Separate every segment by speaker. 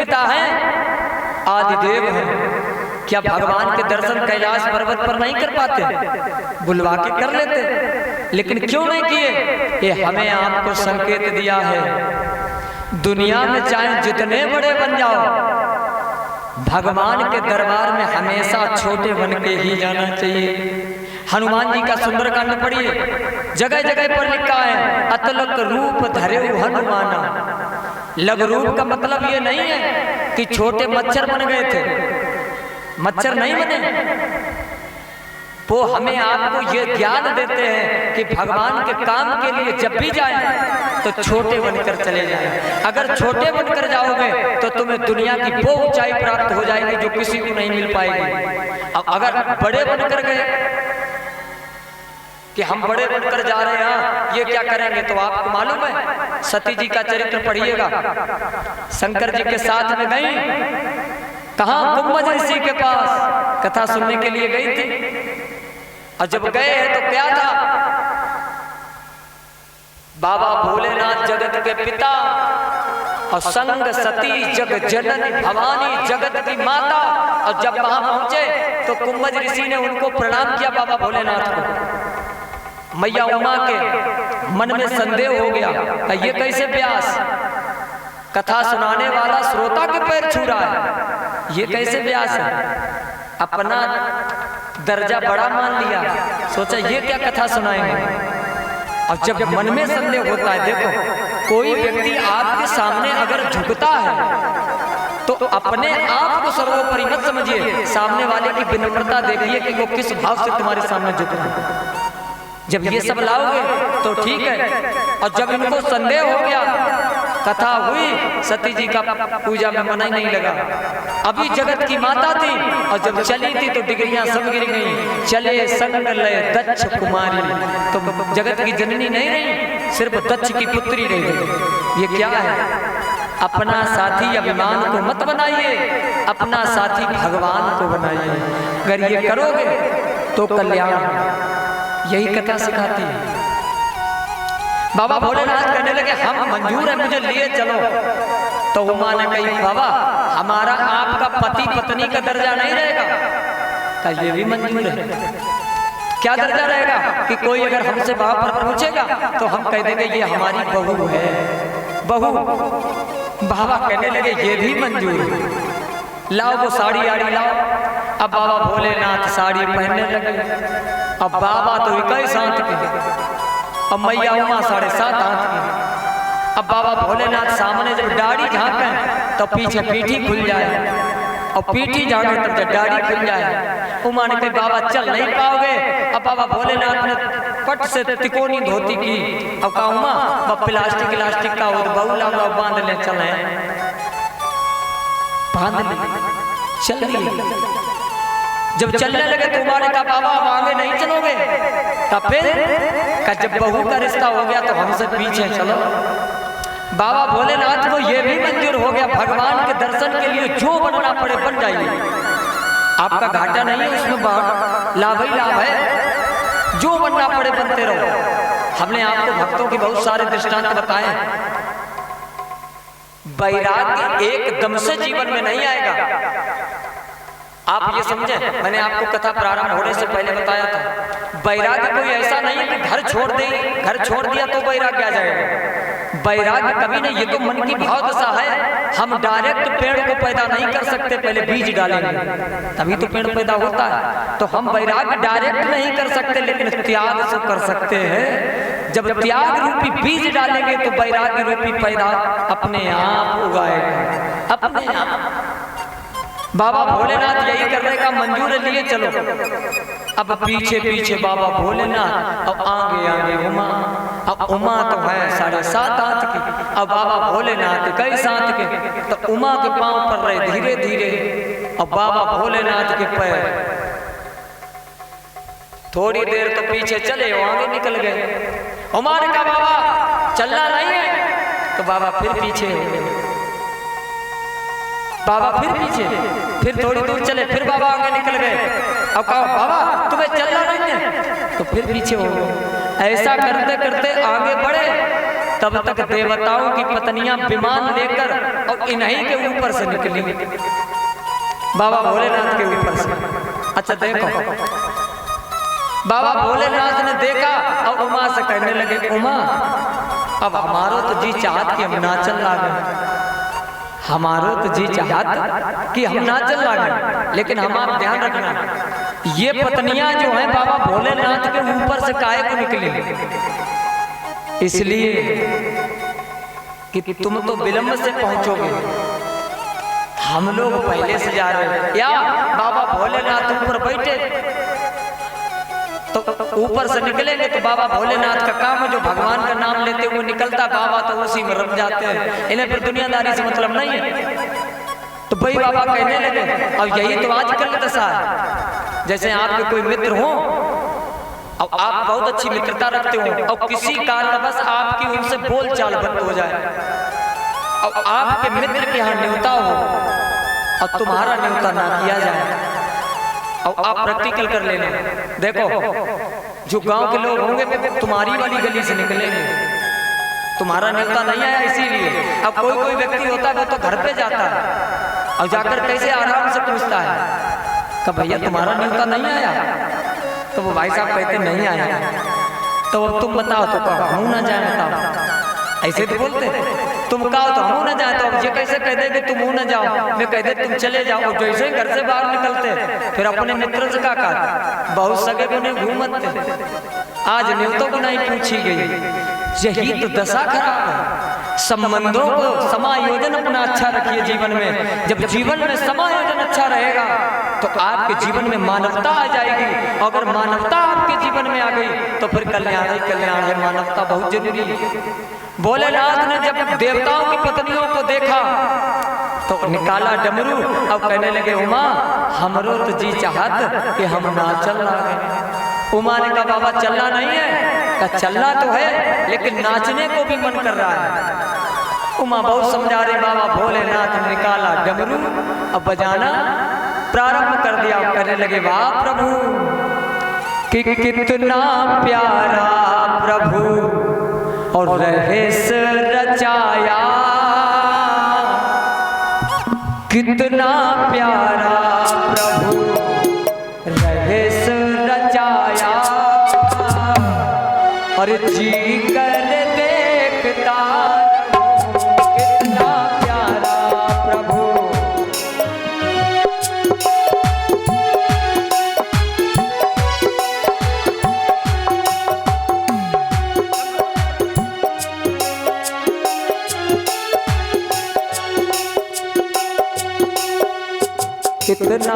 Speaker 1: पिता हैं, आदिदेव हैं। क्या भगवान के दर्शन कैलाश पर्वत पर नहीं कर पाते? बुलवा के कर लेते, लेकिन क्यों नहीं किए? ये हमें आपको संकेत दिया है, दुनिया में चाहे जितने बड़े बन जाओ, भगवान के दरबार में हमेशा छोटे बन के ही जाना चाहिए। हनुमान जी का सुंदरकांड पढ़िए, जगह जगह पर लिखा है अतलक रूप धरे हनुमाना। लघु रूप का मतलब ये नहीं है कि छोटे मच्छर बन गए थे, मच्छर नहीं बने। वो हमें आपको ये ज्ञान देते हैं कि भगवान के काम के लिए जब भी जाएं तो छोटे बनकर चले जाएं। अगर छोटे बनकर जाओगे तो तुम्हें दुनिया की वो ऊंचाई प्राप्त हो जाएगी जो किसी को नहीं मिल पाएगी। अब अगर बड़े बनकर गए कि हम बड़े बनकर जा रहे हैं, ये क्या करेंगे, तो आपको मालूम है सती जी का चरित्र पढ़िएगा। शंकर जी के साथ में गई, कहाँ? कुंभज ऋषि के पास कथा सुनने के लिए गई थी। और जब गए हैं तो क्या था? बाबा भोलेनाथ जगत के पिता और संग सती जग जननी भवानी जगत की माता। और जब वहां पहुंचे तो कुंभज ऋषि ने उनको प्रणाम किया बाबा भोलेनाथ को। मैया उमा के मन में संदेह हो गया, ये कैसे व्यास कथा सुनाने वाला श्रोता के पैर छू रहा है, ये कैसे व्यास है? अपना दर्जा बड़ा मान लिया, सोचा ये क्या कथा सुनाएंगे। और जब मन में संदेह होता है, देखो कोई व्यक्ति आपके सामने अगर झुकता है तो अपने आप को सर्वोपरि मत समझिए, सामने वाले की विनम्रता देखिए कि वो किस भाव से तुम्हारे सामने झुक रहा है। जब ये सब लाओगे तो ठीक है। और जब इनको संदेह हो गया, कथा हुई, सती जी का पूजा में मना ही नहीं लगा। अभी जगत की माता थी और जब चली थी तो डिग्रियां सब गिर गई। चले संग लय दक्ष कुमारी, तो जगत की जननी नहीं रही, सिर्फ दक्ष की पुत्री रही। ये क्या है? अपना साथी अभिमान को मत बनाइए, अपना साथी भगवान को बनाइए। अगर ये करोगे तो कल्याण, यही कथा सिखाती है। बाबा भोलेनाथ कहने लगे हम मंजूर है, मुझे लिए चलो। तो उमा ने कही बाबा हमारा आपका पति पत्नी का दर्जा नहीं रहेगा। तो ये भी मंजूर है। क्या दर्जा रहेगा कि कोई अगर हमसे वहां पर पूछेगा तो हम कह देंगे ये हमारी बहू है, बहू। बाबा कहने लगे ये भी मंजूर है, लाओ वो साड़ी आड़ी लाओ। अब बाबा भोलेनाथ साड़ी पहनने लगे। अब बाबा तो 21 हाथ के और मैया उमा 7.5 हाथ की। अब बाबा भोलेनाथ सामने जब दाढ़ी झांके तो पीछे पीठी खुल जाए, और पीठी झांके तब जब दाढ़ी खुल जाए। उमा ने कहा बाबा चल नहीं पाओगे। अब बाबा भोलेनाथ ने पट से तिकोनी धोती की। अब कहा उमा प्लास्टिक का हो तो बहुला बांध ले, चले बांध ले, चल रही। जब चलने लगे तो उमा ने कहा बाबा अब आगे नहीं चलोगे। तब फिर जब बहू का रिश्ता हो गया तो हमसे पीछे चलो। बाबा भोलेनाथ को यह भी मंजूर हो गया, भगवान के दर्शन के लिए जो बनना पड़े बन जाइए, आपका घाटा नहीं है, उसमें लाभ ही लाभ है। जो बनना पड़े बनते रहो। हमने आपको भक्तों के बहुत सारे दृष्टांत बताए। वैराग्य एकदम से जीवन में नहीं आएगा, आप ये समझे। मैंने आपको कथा प्रारंभ होने से पहले बताया था, वैराग्य कोई ऐसा नहीं है कि घर छोड़ दे, घर छोड़ दिया तो वैराग्य आ जाएगा। वैराग्य कभी नहीं, ये तो मन की भाव दशा है। हम डायरेक्ट पेड़ को पैदा नहीं कर सकते, पहले बीज डालेंगे तभी तो पेड़ पैदा होता है। तो हम वैराग्य डायरेक्ट नहीं कर सकते, लेकिन त्याग से कर सकते हैं। जब त्याग रूपी बीज डालेंगे तो वैराग्य रूपी पैदा अपने आप उगाएगा, अपने आप। बाबा भोलेनाथ यही करने का मंजूर लिए चलो। अब पीछे पीछे बाबा भोलेनाथ, अब आगे आगे उमा। अब उमा तो है 7.5 हाथ की, अब बाबा भोलेनाथ 21 हाथ के। तो उमा के पांव पर रहे धीरे धीरे, और बाबा भोलेनाथ के पैर थोड़ी देर तो पीछे चले, वो आगे निकल गए। उमा ने कहा बाबा चलना नहीं है, तो बाबा फिर पीछे हो गए। बाबा फिर पीछे, फिर थोड़ी दूर चले, फिर बाबा आगे निकल गए। अब कहा बाबा तुम्हें चलना नहीं है, तो फिर पीछे हो गए। ऐसा करते करते आगे बढ़े तब तक देवताओं की पत्नियां विमान लेकर और इन्हीं के ऊपर से निकली, बाबा भोलेनाथ के ऊपर से। अच्छा देखो, बाबा भोलेनाथ ने देखा और उमा से कहने लगे, उमा अब हमारो तो जी चाहत कि हम नाचन लागे, हमारो तो जी चाहत कि हम नाचन लागे, लेकिन हम आप ध्यान रखना, ये पत्नियां जो हैं बाबा भोलेनाथ के ऊपर से काहे को निकली, इसलिए कि तुम तो विलंब से पहुंचोगे, हम लोग पहले से जा रहे हैं। या बाबा भोलेनाथ ऊपर बैठे तो ऊपर से निकलेंगे तो बाबा भोलेनाथ का काम है जो भगवान का नाम लेते हुए निकलता, बाबा तो उसी में रम जाते हैं, इन्हें फिर दुनियादारी से मतलब नहीं है। तो भाई बाबा कहने लगे, अब यही तो आजकल दशा है, जैसे आपके कोई मित्र हो और आप बहुत अच्छी मित्रता रखते हो और किसी कारणवश आपकी उनसे बोलचाल बंद हो जाए और आपके मित्र के यहाँ न्योता हो और तुम्हारा न्योता ना किया जाए, और आप प्रैक्टिकल कर लेना। देखो जो गांव के लोग होंगे तुम्हारी वाली गली से निकलेंगे, तुम्हारा न्योता नहीं आया इसीलिए। अब कोई कोई व्यक्ति होता है वो तो घर पे जाता है और जाकर कैसे आराम से पूछता है कि भैया तुम्हारा न्योता नहीं आया, तो वो भाई साहब कहते नहीं आया, तो अब तुम बताओ तो हम ना जाए, बताओ ऐसे तो बोलते, तुम कहो तो हम ना जाए, तो अब ये कैसे कह दे कि तुम ना जाओ, मैं कह दे तुम चले जाओ, जैसे ही घर से बाहर निकलते फिर अपने मित्र से कहा बहुत सगे को नहीं घूमते, आज न्योतों को नहीं पूछी गई, यही तो दशा खराब है। संबंधों को समायोजन अपना अच्छा रखिए जीवन में, जब जीवन में समायोजन अच्छा रहेगा तो आपके जीवन में मानवता आ जाएगी, अगर मानवता आपके जीवन में आ गई तो फिर कल्याण ही कल्याण है, मानवता बहुत जरूरी है। भोलेनाथ ने जब देवताओं की पत्नियों को देखा तो निकाला डमरू अब कहने लगे, उमा हमरो तो जी चाहत कि हम नाचल लागे। उमा ने कहा बाबा चलना नहीं है, कहा चलना तो है लेकिन नाचने को भी मन कर रहा है। उमा बहुत समझा रहे, बाबा भोलेनाथ ने निकाला डमरू अब बजाना प्रारंभ कर दिया, कहने लगे वाह प्रभु कि कितना प्यारा प्रभु और रहस रचाया, कितना प्यारा प्रभु रहस रचाया, और जी कर देखता कितना प्यारा प्रभु। कितना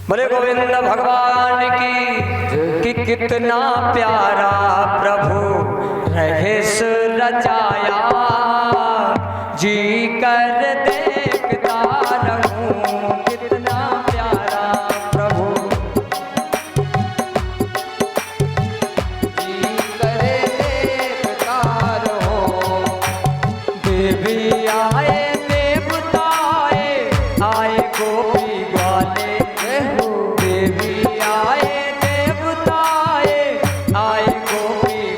Speaker 1: बोले गोविंद भगवान की कि कितना प्यारा प्रभु रहस रचाया, जी कर देखता रहूं कितना प्यारा प्रभु, जी कर देखता रहूं। देवी आए देवताए आए गोपी ग्वाले, देवी आए देवताए आए गोपी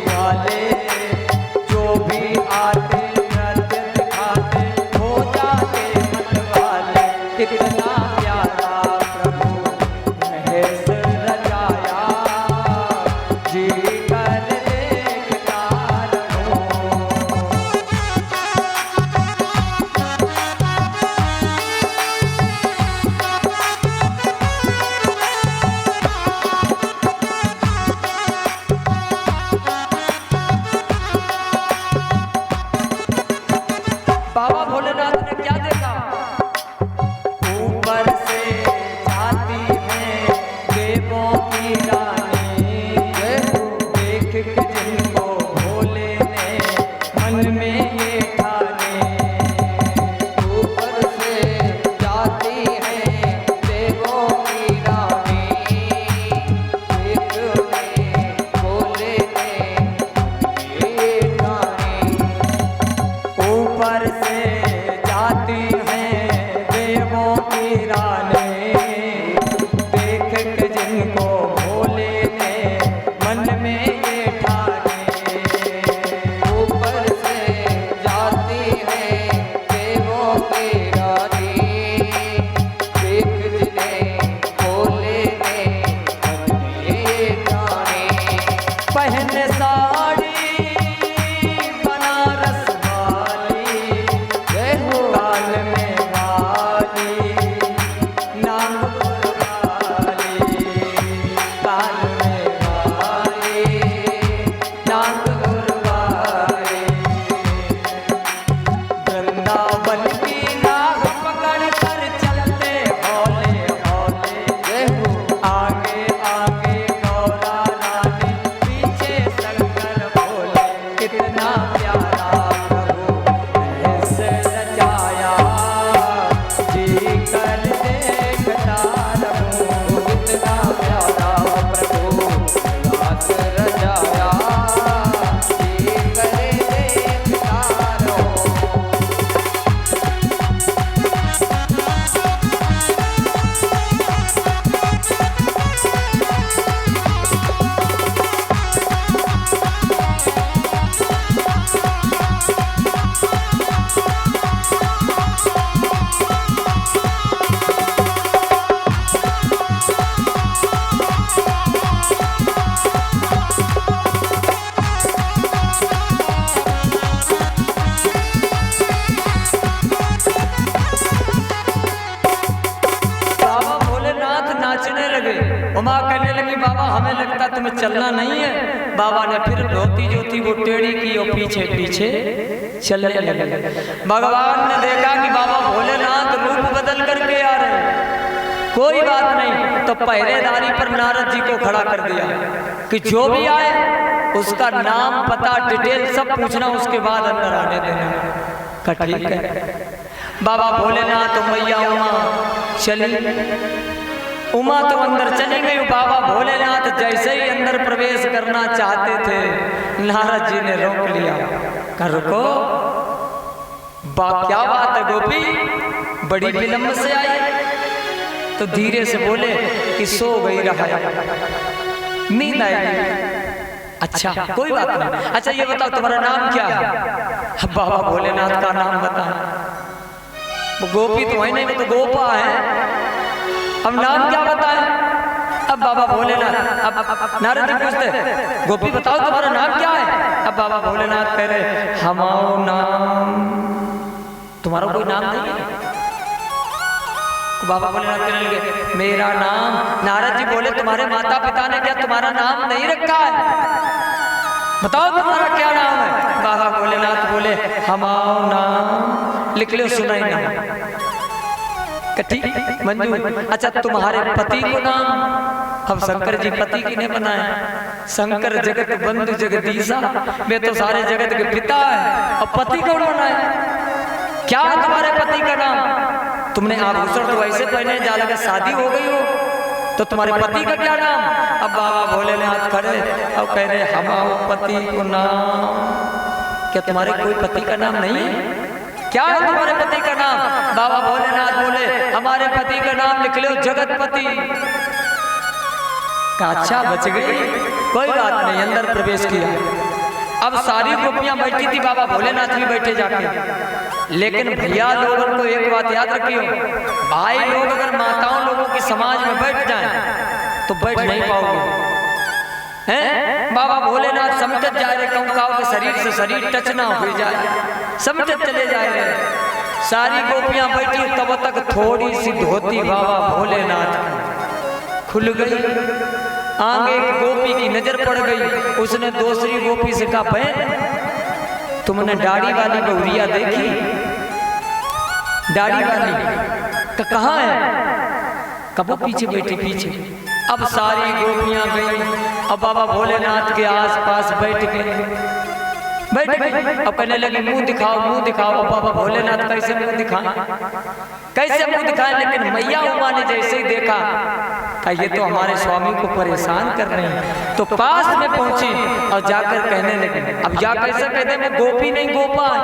Speaker 1: बाबा हमें लगता तुम्हें चलना नहीं है। बाबा ने फिर धोती जो थी वो टेढ़ी की और पीछे पीछे चलने लगे। भगवान ने देखा कि बाबा भोलेनाथ रूप बदल करके आ रहे हैं, कोई बात नहीं, तो पहरेदारी पर नारद जी को खड़ा कर दिया कि जो भी आए उसका नाम पता डिटेल सब पूछना, उसके बाद अंदर आने देना। कहा ठीक है। बाबा भोलेनाथ तो मैया उमा चली, उमा तो अंदर चली गई। बाबा भोलेनाथ जैसे ही अंदर प्रवेश करना चाहते थे, नारद जी ने रोक लिया। कहा रुको, क्या बात है गोपी, बड़ी विलंब से आई? तो धीरे से बोले कि सो गई रहा, नींद आई। अच्छा कोई बात नहीं, अच्छा ये बताओ तुम्हारा नाम क्या है? बाबा भोलेनाथ का नाम बताया। वो गोपी तो है नहीं, वो तो गोपा है, अब नाम क्या बताए? अब बाबा भोलेनाथ, अब नारद जी पूछते गोपी बताओ तुम्हारा नाम क्या है? अब बाबा भोलेनाथ कह रहे हमारा नाम, तुम्हारा कोई नाम नहीं है? तो बाबा भोलेनाथ कहने लगे मेरा नाम। नारद जी बोले तुम्हारे माता पिता ने क्या तुम्हारा नाम नहीं रखा है? बताओ तुम्हारा क्या नाम है? बाबा भोलेनाथ बोले हमारा नाम लिख लो, सुनाई ना। ठीक मंजूर। अच्छा तुम्हारे पति को नाम? अब शंकर जी पति की ने बनाया, शंकर जगत बंधु जगदीशा, वे तो सारे जगत के पिता है, और पति कौन बनाया? क्या है तुम्हारे पति का नाम? तुमने आभूषण तो ऐसे पहने जा लगा शादी हो गई हो, तो तुम्हारे पति का क्या नाम? अब बाबा भोलेनाथ खड़े अब कह रहे हमारे पति को नाम। क्या तुम्हारे कोई पति का नाम नहीं है? क्या है तुम्हारे पति का नाम? बाबा भोलेनाथ बोले हमारे पति का नाम लिख लो जगतपति। अच्छा बच गई, कोई बात नहीं। अंदर प्रवेश किया। अब सारी गोपियां बैठी थी, बाबा भोलेनाथ भी बैठे जाके। लेकिन भैया लोगों को एक बात याद रखियो, भाई लोग अगर माताओं लोगों की समाज में बैठ जाए तो बैठ नहीं पाओगे। हैं बाबा भोलेनाथ समझत जा रहे, कंकाओं के शरीर से शरीर टच ना हो जाए, समझत चले जा रहे। सारी गोपियां बैठी, तब तक थोड़ी सी धोती बाबा भोलेनाथ खुल गई। आगे एक गोपी की नजर पड़ गई, उसने दूसरी गोपी से कहा बहन तुमने दाढ़ी वाली बहुरिया देखी? दाढ़ी वाली कहाँ है? कब पीछे बैठी पीछे। अब सारी गोपियां गई, अब बाबा भोलेनाथ के आसपास बैठ गए। अब कहने लगी मुंह दिखाओ मुंह दिखाओ। अब बाबा भोलेनाथ कैसे मुंह दिखाएं, कैसे मुंह दिखाएं? लेकिन मैया उमा ने जैसे ही देखा कि ये तो हमारे स्वामी को परेशान कर रहे हैं, तो पास में पहुंची और जाकर कहने लगी। अब जा कैसे कहते मैं गोपी नहीं गोपा है।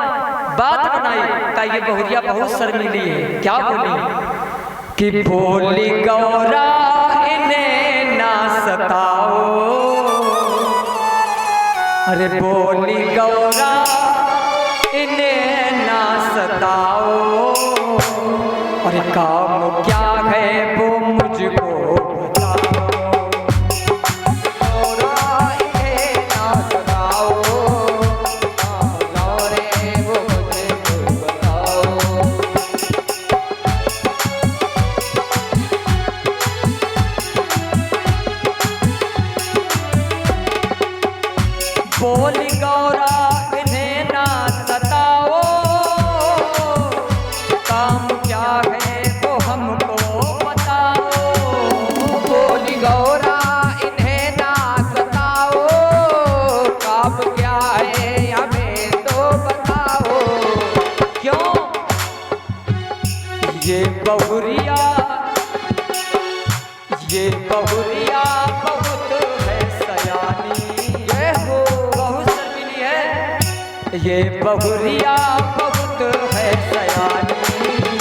Speaker 1: बात बनाई कि ये बहुरिया बहुत शर्मीली है। क्या बोली कि भोली गौरा इन्हें ना सताओ, अरे बोली गौरा इन्हें ना सताओ, अरे काम क्या है वो मुझको बताओ। गौरा इन्हें ना सताओ, काम गौरे वो मुझको बताओ। बोली गौरा इन्हें ना सताओ, काम क्या है वो हमको बताओ। बोली गौरा इन्हें ना सताओ, काम क्या है हमें तो बताओ। क्यों? ये बहुरिया बहुत है सयानी, ये बहुरिया बहुत है सयानी,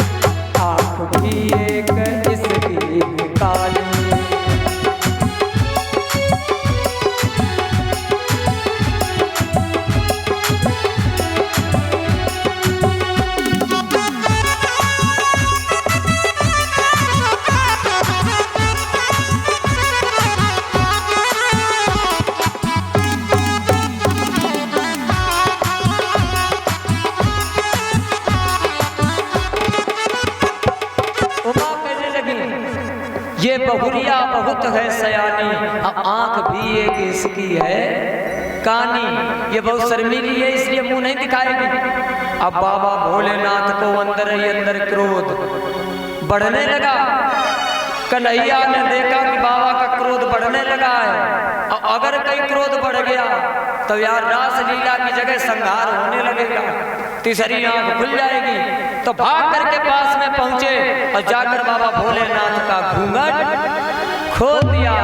Speaker 1: आँख भी एक इसकी काली। बहुरिया बहुत है सयानी, आंख भी एक इसकी है कानी। ये बहुत शर्मीली है इसलिए मुंह नहीं दिखाएगी। अब बाबा भोलेनाथ को अंदर ही अंदर क्रोध बढ़ने लगा। कन्हैया ने देखा कि बाबा का क्रोध बढ़ने लगा है, और अगर कहीं क्रोध बढ़ गया तो यार रास लीला की जगह संहार होने लगेगा, तीसरी आंख खुल जाएगी। तो भाग करके पास में पहुंचे और जाकर बाबा भोलेनाथ का घूंघट खोल दिया।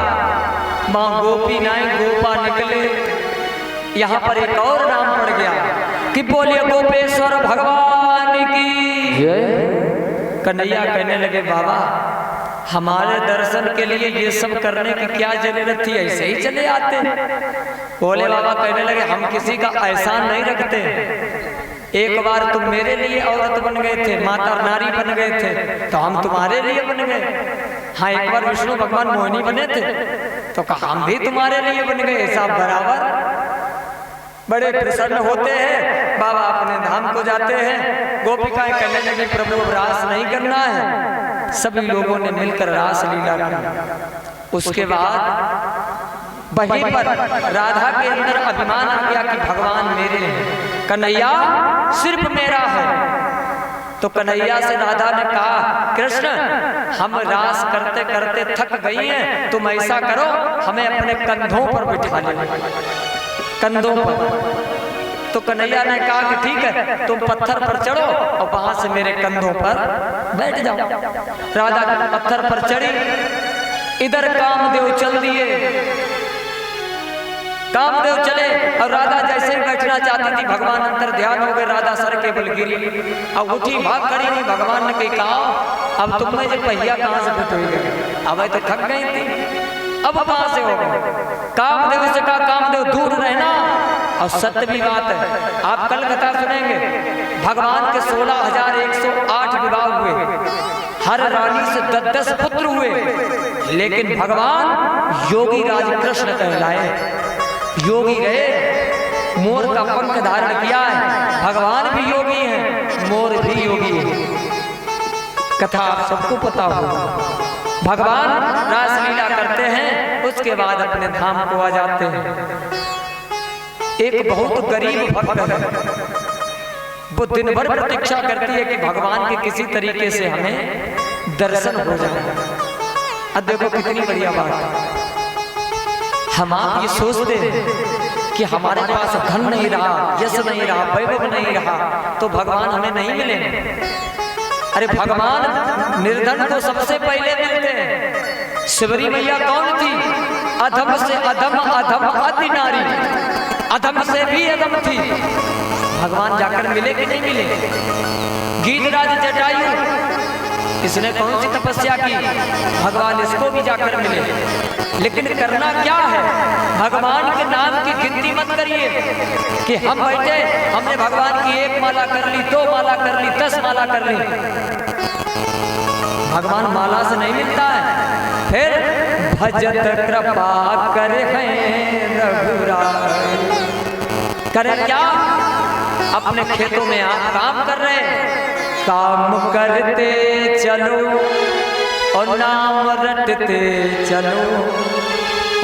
Speaker 1: मां गोपी नाई गोपा निकले। यहाँ पर एक और नाम पड़ गया कि बोलिए गोपेश्वर भगवान की जय। कन्हैया कहने लगे बाबा हमारे दर्शन के लिए ये सब करने की क्या जरूरत थी, ऐसे ही चले आते। बोले बाबा कहने लगे हम किसी का एहसान नहीं रखते। एक बार तुम मेरे लिए औरत बन गए थे, माता नारी बन गए थे, तो हम तुम्हारे लिए बन गए। हाँ एक बार विष्णु भगवान मोहिनी बने थे तो कहा हम भी तुम्हारे लिए बन गए, सब बराबर। बड़े प्रसन्न होते हैं, बाबा अपने धाम को जाते हैं। गोपिकाएं कहने लगी प्रभु अब रास नहीं करना है। सभी लोगों ने मिलकर रास लीला की। उसके बाद वहीं पर राधा के अंदर अभिमान आ गया कि भगवान मेरे हैं, कन्हैया सिर्फ मेरा है। तो कन्हैया से राधा ने कहा कृष्ण हम रास करते करते थक गई हैं, तुम ऐसा करो हमें अपने कंधों पर बिठा लो, कंधों पर। तो कन्हैया ने कहा कि ठीक है तुम पत्थर पर चढ़ो और वहां से मेरे कंधों पर बैठ जाओ। राधा पत्थर पर चढ़ी, इधर कामदेव चल दिए। कामदेव चले और राधा जैसे ही बैठना चाहती थी भगवान अंतर ध्यान हो गए, राधा सर के बल गिरी। अब उठी भाग खड़ी हुई। भगवान ने कहा अब तुमने जो पहिया कहां से फिट हुई, अब तो थक गई थी, अब कहां से हो गए। कामदेव से कहा कामदेव दूर रहना। और सत्य भी बात है, आप कल कथा सुनेंगे भगवान के 16,108 विवाह हुए, हर रानी से 10-10 पुत्र हुए, लेकिन भगवान योगी राज कृष्ण कहलाए। योगी रहे, मोर का पंख धारण किया है। भगवान भी योगी हैं, मोर भी योगी है। कथा आप सबको पता होगा। भगवान रासलीला करते हैं, उसके बाद अपने धाम को आ जाते हैं। एक बहुत गरीब भक्त है, वो दिन भर प्रतीक्षा करती है कि भगवान के किसी तरीके से हमें दर्शन हो जाए। अब देखो कितनी बढ़िया बात है। हम आप ये सोचते हैं कि हमारे पास धन नहीं रहा, यश नहीं रहा, वैभव नहीं रहा तो भगवान हमें नहीं मिले। अरे भगवान निर्धन को सबसे पहले मिलते हैं। शिवरी मैया कौन थी? अधम से अधम, अधम अति नारी, अधम से भी अधम थी। भगवान जाकर मिले कि नहीं मिले? गीतराज जटायु, इसने कौन सी तपस्या की? भगवान इसको भी जाकर मिले। लेकिन करना क्या है? भगवान के नाम की गिनती मत करिए कि हम बैठे हमने भगवान की 1 माला कर ली, 2 माला कर ली, 10 माला कर ली। भगवान माला से नहीं मिलता है। फिर भजत कृपा करे हैं रघुराई। करे क्या? अपने खेतों में आप काम कर रहे हैं, काम करते चलो और नाम रटते चलो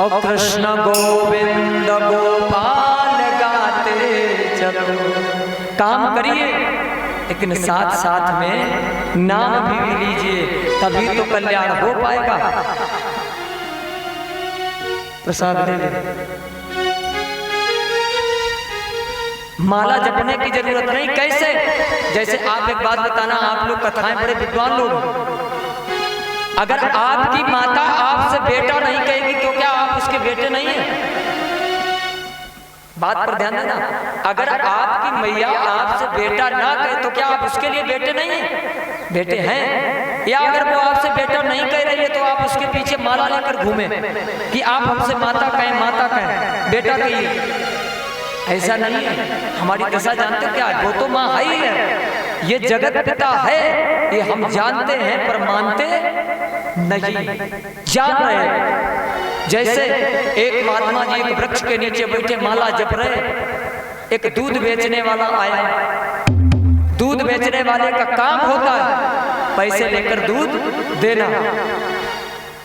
Speaker 1: और कृष्ण गोविंद गोपाल गाते चलो। काम करिए लेकिन साथ साथ में नाम भी लीजिए, तभी तो कल्याण हो पाएगा। प्रसाद ले ले। माला जपने की जरूरत नहीं। कैसे? जैसे आप एक बात बताना, आप लोग कथाएं बड़े विद्वान लोग, अगर आपकी माता आपसे बेटा नहीं कहेगी तो क्या आप उसके बेटे नहीं हैं? बात पर ध्यान देना। अगर आपकी मैया आपसे बेटा ना कहे तो क्या आप उसके लिए बेटे नहीं हैं? बेटे हैं। या अगर वो आपसे बेटा नहीं कह रही है तो आप उसके पीछे माला लेकर घूमे कि आप हमसे माता कहें, माता कहें, बेटा कहिए। ऐसा नहीं है। हमारी दशा जानते क्या है? वो तो माँ है ही है, ये जगत पिता है, ये हम जानते हैं पर मानते नहीं। जान रहे हैं। जैसे एक महात्मा जी एक वृक्ष के नीचे बैठे माला जप रहे, एक दूध बेचने वाला आया। दूध बेचने वाले का काम होता है पैसे लेकर दूध देना,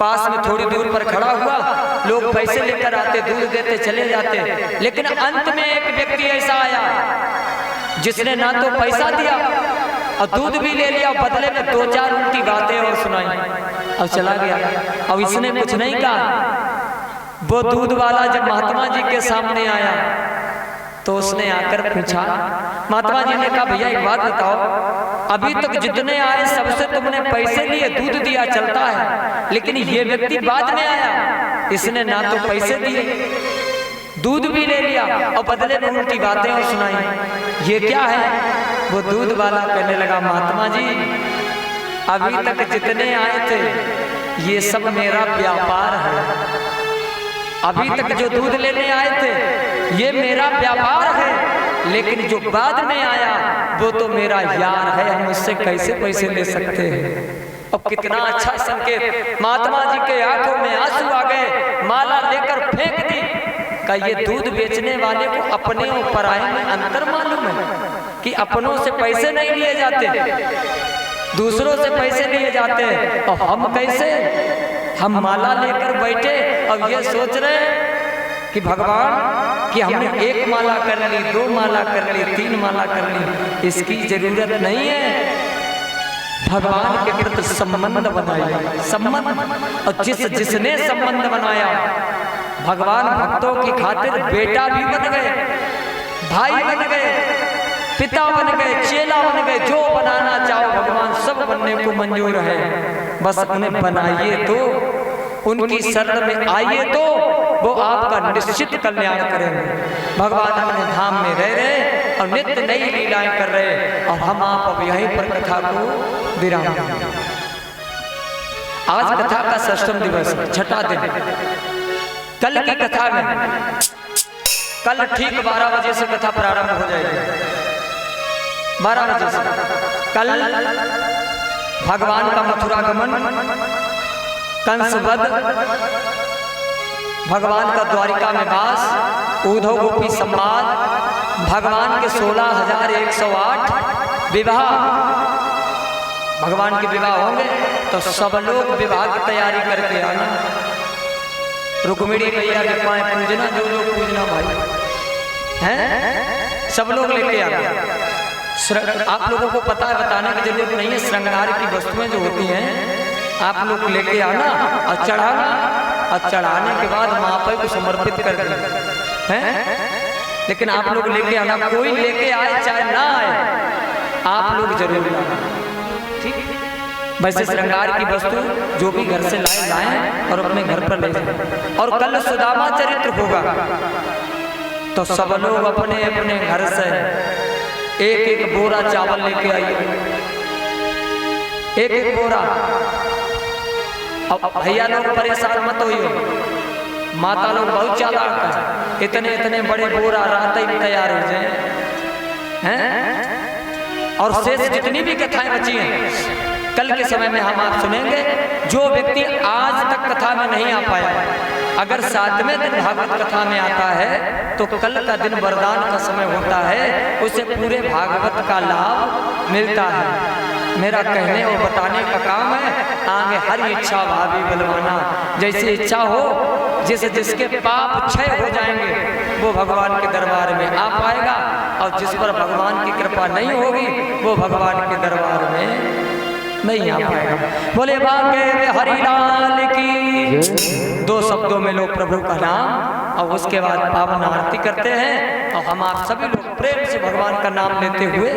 Speaker 1: पास में थोड़ी दूर पर खड़ा हुआ, लोग पैसे लेकर आते, दूध देते चले जाते। लेकिन अंत में एक व्यक्ति ऐसा आया जिसने ना तो पैसा दिया और दूध भी ले लिया, बदले में 2-4 उल्टी बातें और सुनाई और चला गया। अब इसने कुछ नहीं कहा। वो दूध वाला जब महात्मा जी के सामने आया तो उसने आकर पूछा, महात्मा जी ने कहा भैया एक बात बताओ, अभी तक जितने आए सबसे तुमने पैसे लिए, दूध दिया, चलता है, लेकिन ये व्यक्ति बाद में आया, इसने ना तो पैसे दिए, दूध भी ले लिया और बदले में उल्टी बातें और सुनाई, ये क्या है? वो दूध वाला कहने लगा, महात्मा जी अभी तक जितने आए थे ये सब मेरा व्यापार है, अभी तक जो दूध लेने आए थे ये मेरा व्यापार है, लेकिन जो बाद में आया वो तो मेरा यार है, हम उससे कैसे पैसे ले सकते हैं। अब कितना अच्छा संकेत, महात्मा जी के आंखों में आंसू आ गए, माला लेकर फेंक दी। का ये दूध बेचने वाले को अपने और पराये में अंतर मालूम है कि अपनों से पैसे नहीं लिए जाते, दूसरों से पैसे लिए जाते हैं, और हम कैसे, हम माला लेकर बैठे अब ये सोच रहे हैं कि भगवान कि हमने 1 माला कर ली, 2 माला कर ली, 3 माला कर ली, इसकी जरूरत नहीं है। भगवान के प्रति संबंध बनाया, संबंध, और जिसने संबंध बनाया भगवान भक्तों की खातिर बेटा भी बन गए, भाई बन गए, पिता बन गए, चेला बन गए, जो बनाना चाहो भगवान सब बनने को मंजूर है, बस उन्हें बनाइए तो, उनकी शरण में आइए तो वो आपका निश्चित कल्याण करेंगे। भगवान अपने धाम में रह रहे और नित्य नई लीलाएं कर रहे, और हम आप अब यहीं पर कथा को विराम। आज कथा का 6वां दिवस, 6ठा दिन। कल की कथा में, कल ठीक 12 बजे से कथा प्रारंभ हो जाएगी, 12 बजे से। कल भगवान का मथुरा गमन, कंसवध, भगवान का द्वारिका में वास, उद्धव गोपी संवाद, भगवान के 16,108 विवाह। भगवान के विवाह होंगे तो सब लोग विवाह की तैयारी करके आना। रुक्मिणी मैया के पाए पूजना, जो लोग पूजना भाई हैं, सब लोग लेके आना। आप लोगों को पता है, बताने की जरूरत नहीं है, श्रृंगार की वस्तुएं जो होती हैं आप लोग लेके आना और चढ़ाना, और चढ़ाने के बाद माँ को समर्पित कर देना है। लेकिन आप लोग लेके आना, कोई लेके आए चाहे ना आए, आप लोग जरूर लाना, ठीक। वैसे श्रृंगार की वस्तु जो भी घर से लाए और अपने घर पर ले जाए। और कल सुदामा चरित्र होगा तो सब लोग अपने अपने घर से 1-1 बोरा चावल लेके आइए, 1-1 बोरा। अब भैया लोग परेशान मत होइए, माता लोग बहुत चालाक है, इतने बड़े बोरा रात ही तैयार हो जाए हैं। और शेष जितनी भी कथाएं बची हैं कल के समय में हम आप सुनेंगे। जो व्यक्ति आज तक कथा में नहीं आ पाया, अगर 7वें दिन भागवत कथा में आता है तो कल का दिन वरदान का समय होता है, उसे पूरे भागवत का लाभ मिलता है। मेरा कहने और बताने का काम है, आगे हर इच्छा भावी बलवाना, जैसे इच्छा हो, जिसके पाप क्षय हो जाएंगे वो भगवान के दरबार में आ पाएगा, और जिस पर भगवान की कृपा नहीं होगी वो भगवान के दरबार में नहीं आ पाएगा। बोले बाके हरिलाल की। 2 शब्दों में लोग प्रभु का नाम और उसके बाद पावन आरती करते हैं, और हम आप सभी लोग प्रेम से भगवान का नाम लेते हुए